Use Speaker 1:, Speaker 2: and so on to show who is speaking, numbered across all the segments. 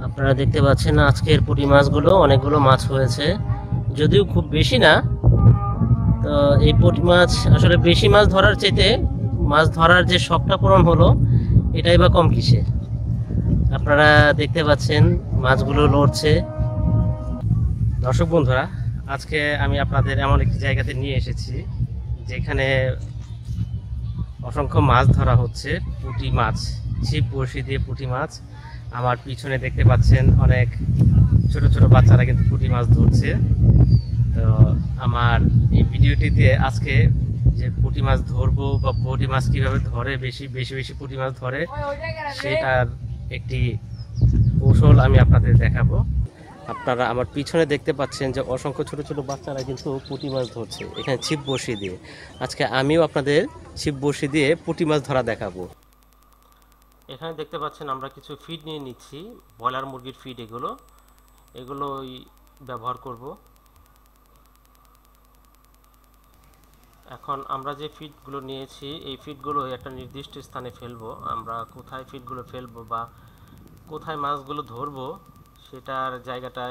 Speaker 1: আপনারা দেখতে পাচ্ছেন আজকের পুঁটি মাছগুলো অনেকগুলো মাছ হয়েছে, যদিও খুব বেশি না। তো এই পুঁটি মাছ আসলে বেশি মাছ ধরার চাইতে মাছ ধরার যে শখটা পূরণ হলো, এটাই বা কম কিসে। আপনারা দেখতে পাচ্ছেন মাছগুলো লড়ছে। দর্শক বন্ধুরা, আজকে আমি আপনাদের এমন একটি জায়গাতে নিয়ে এসেছি যেখানে অসংখ্য মাছ ধরা হচ্ছে, পুঁটি মাছ, ছিপ বড়শি দিয়ে পুঁটি মাছ। আমার পিছনে দেখতে পাচ্ছেন অনেক ছোট ছোট বাচ্চারা কিন্তু পুঁটি মাছ ধরছে। তো আমার এই ভিডিওটিতে আজকে যে পুঁটি মাছ ধরবো বা পুঁটি মাছ কিভাবে ধরে, বেশি বেশি পুঁটি মাছ ধরে, সেটার একটি কৌশল আমি আপনাদের দেখাবো। আপনারা আমার পিছনে দেখতে পাচ্ছেন যে অসংখ্য ছোট ছোট বাচ্চারা কিন্তু পুঁটি মাছ ধরছে এখানে ছিপ বড়শি দিয়ে। আজকে আমিও আপনাদের ছিপ বড়শি দিয়ে পুঁটি মাছ ধরা দেখাবো। এখানে দেখতে পাচ্ছেন আমরা কিছু ফিড নিয়ে নিচ্ছি, ব্রয়লার মুরগির ফিড। এগুলোই ব্যবহার করব। এখন আমরা যে ফিডগুলো নিয়েছি, এই ফিডগুলো একটা নির্দিষ্ট স্থানে ফেলবো। আমরা কোথায় ফিডগুলো ফেলবো বা কোথায় মাছগুলো ধরবো সেটার জায়গাটা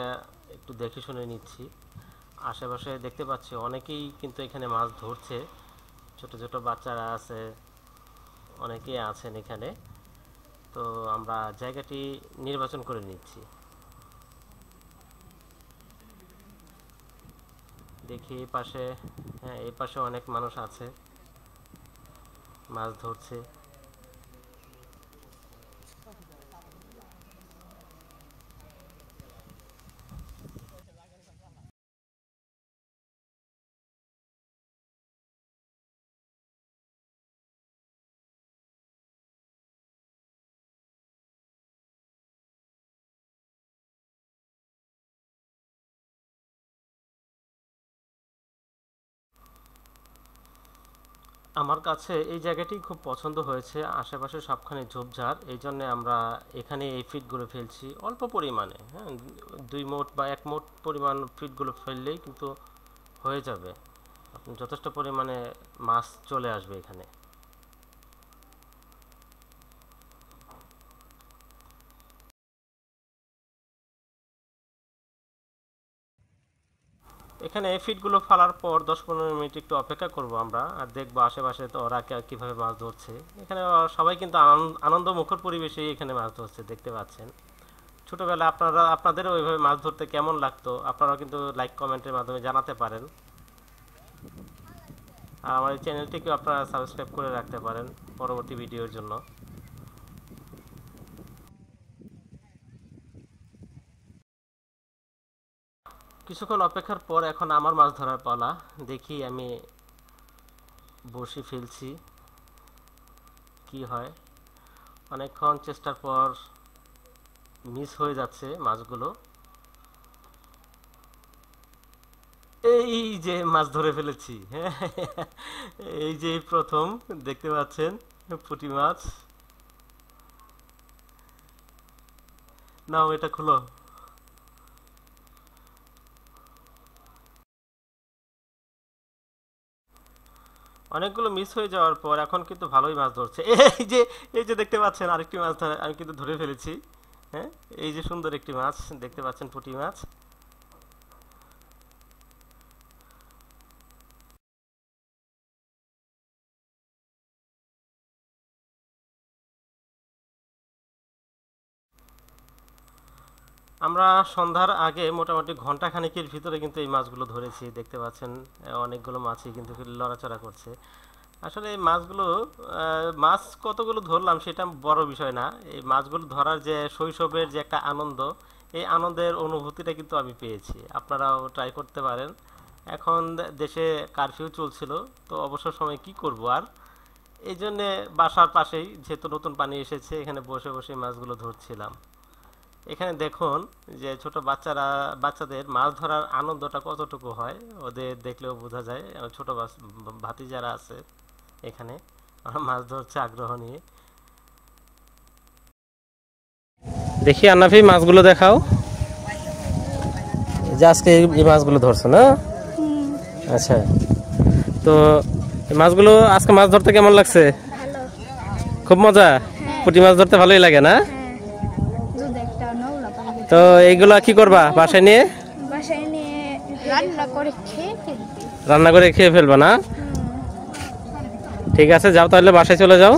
Speaker 1: একটু দেখে শুনে নিচ্ছি। আশেপাশে দেখতে পাচ্ছি অনেকেই কিন্তু এখানে মাছ ধরছে, ছোট ছোট বাচ্চারা আছে, অনেকেই আছেন এখানে। তো আমরা জায়গাটি নির্বাচন করে নিচ্ছি। দেখি এই পাশে, হ্যাঁ এই পাশে অনেক মানুষ আছে, মাছ ধরছে। আমার কাছে এই জায়গাটি খুব পছন্দ হয়েছে, আশেপাশে সবখানে ঝোপঝাড়, এই জন্য আমরা এখানে এই ফিডগুলো ফেলছি অল্প পরিমাণে। হ্যাঁ, 2 মুঠ বা 1 মুঠ পরিমাণ ফিডগুলো ফেললেই কিন্তু হয়ে যাবে, যথেষ্ট পরিমাণে মাছ চলে আসবে এখানে। এখানে ফিডগুলো ফেলার পর 10-15 মিনিট একটু অপেক্ষা করব আমরা, আর দেখবো আশেপাশে তো ওরা কীভাবে মাছ ধরছে। এখানে সবাই কিন্তু আনন্দমুখর পরিবেশে এখানে মাছ ধরছে, দেখতে পাচ্ছেন। ছোটোবেলায় আপনাদেরও ওইভাবে মাছ ধরতে কেমন লাগতো, আপনারাও কিন্তু লাইক কমেন্টের মাধ্যমে জানাতে পারেন। আর আমার এই চ্যানেলটিকেও আপনারা সাবস্ক্রাইব করে রাখতে পারেন পরবর্তী ভিডিওর জন্য। কিছুক্ষণ অপেক্ষার পর এখন আমার মাছ ধরার পালা। দেখি আমি বড়শি ফেলছি, কি হয়। অনেকক্ষণ চেষ্টার পর মিস হয়ে যাচ্ছে মাছগুলো। এই যে মাছ ধরে ফেলেছি, হ্যাঁ এই যে প্রথম দেখতে পাচ্ছেন পুঁটি মাছ। নাও এটা খুলো। অনেকগুলো মিস হয়ে যাওয়ার পর এখন কিন্তু ভালোই মাছ ধরছে। এই যে দেখতে পাচ্ছেন আরেকটি মাছ আমি কিন্তু ধরে ফেলেছি। হ্যাঁ, এই যে সুন্দর একটি মাছ দেখতে পাচ্ছেন, পুঁটি মাছ। আমরা সন্ধ্যার আগে মোটামুটি ঘন্টা খানেকের ভিতরে কিন্তু এই মাছগুলো ধরেছি, দেখতে পাচ্ছেন অনেকগুলো মাছই কিন্তু লড়াচড়া করছে। আসলে এই মাছগুলো, মাছ কতগুলো ধরলাম সেটা বড় বিষয় না, এই মাছগুলো ধরার যে শৈশবের যে একটা আনন্দ, এই আনন্দের অনুভূতিটা কিন্তু আমি পেয়েছি। আপনারাও ট্রাই করতে পারেন। এখন দেশে কারফিউ চলছিল, তো অবসর সময় কি করব আর, এই জন্যে বাসার পাশেই যেহেতু নতুন পানি এসেছে, এখানে বসে বসে মাছগুলো ধরছিলাম। এখানে দেখুন যে ছোট বাচ্চাদের মাছ ধরার আনন্দটা কতটুকু হয়, ওদের দেখলেও বোঝা যায়। ছোট ভাতি যারা আছে এখানে, ওরা মাছ ধরছে আগ্রহ নিয়ে। দেখি আন্নাফি মাছগুলো দেখাও, যে আজকে এই মাছগুলো ধরছো না? আচ্ছা, তো এই মাছগুলো আজকে মাছ ধরতে কেমন লাগছে? খুব মজা। পুঁটি মাছ ধরতে ভালোই লাগে না? তো এইগুলো কি করবা বাসায় নিয়ে?
Speaker 2: বাসায় নিয়ে রান্না করে খেয়ে ফেলবি।
Speaker 1: রান্না করে খেয়ে ফেলবা না? ঠিক আছে, যাও তাহলে বাসায় চলে যাও।